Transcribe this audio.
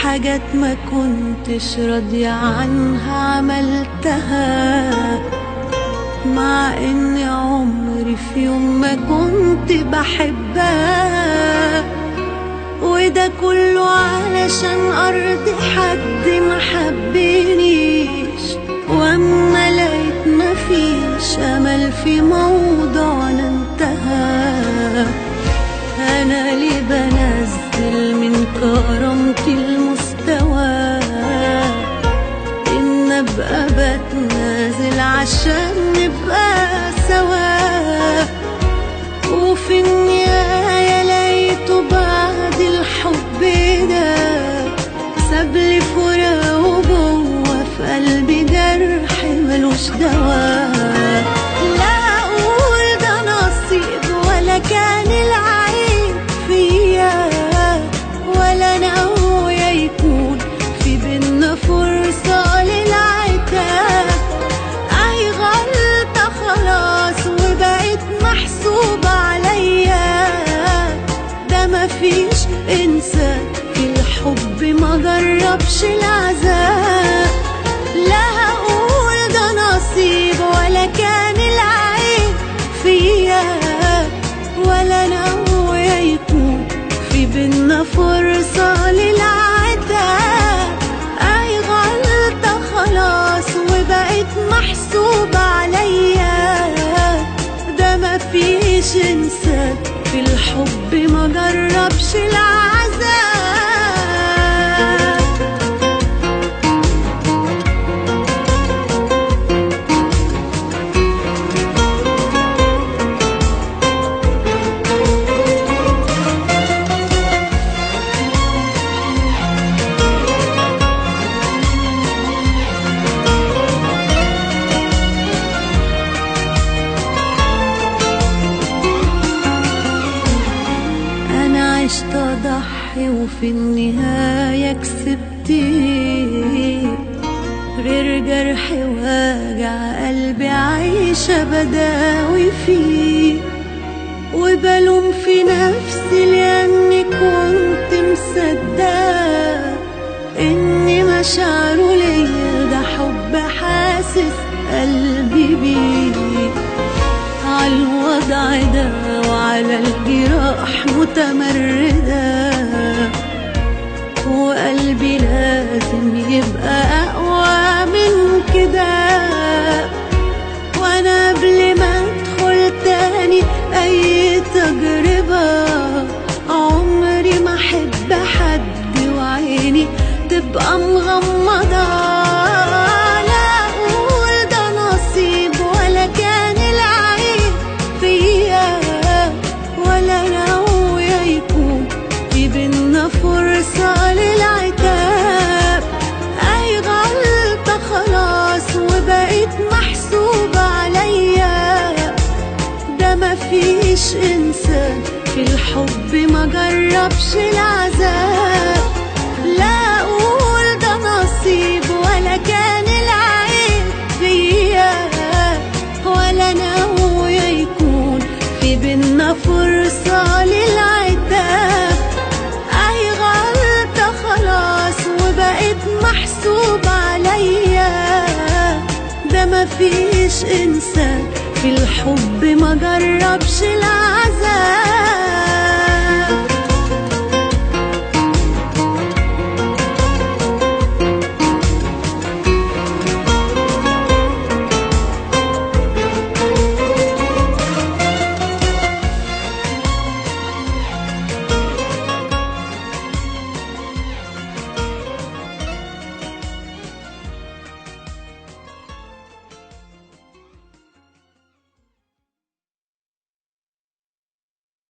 حاجات ما كنتش راضية عنها عملتها، مع ان عمري في يوم ما كنت بحبها، وده كله علشان ارضي حد ما حبنيش. واما لقيت مفيش امل في موضوعنا انتهى، انا ليه بنزل من كرامتي المستوى ان ابقى بتنازل عشان نبقى سوا؟ وفي النهاية لقيته بعد الحب ده سابلي فراق وجوه في قلبي جرح ملوش دواء. لا اقول ده نصيب ولا كان العيب فيا، ولا ناوية يكون في بينا فرصة للعتاب. اي غلطة خلاص وبقيت محسوبة عليا، ده مفيش انسان في الحب ما جربش العذاب. لا هقول ده نصيب ولا كان العيب فيا، ولا ناوية يكون في بينا فرصة للعتاب. اي غلطة خلاص وبقيت محسوبة عليا، ده مفيش انسان في الحب ما جربش العذاب. عشت اضحي وفي النهاية كسبت غير جرح واجع قلبي عايشة بداوي فيه. وبلوم في نفسي لاني كنت مصدقة ان مشاعره ليا ده حب حاسس قلبي بيه. عالوضع ده وعلى الجراح متمردة، وقلبي لازم يبقى أقوى من كده. وأنا قبل ما أدخل تاني أي تجربة عمري ما أحب حد وعيني تبقى مغمضة. فرصة للعتاب، أي غلطة خلاص وبقيت محسوبة عليا، ده مفيش إنسان في الحب ما جربش العذاب. لا أقول ده نصيب ولا كان العيب فيا، ولا ناوية يكون في بينا فرصة للعتاب. وبقيت محسوب عليا، ده مفيش انسان في الحب ما جربش العذاب.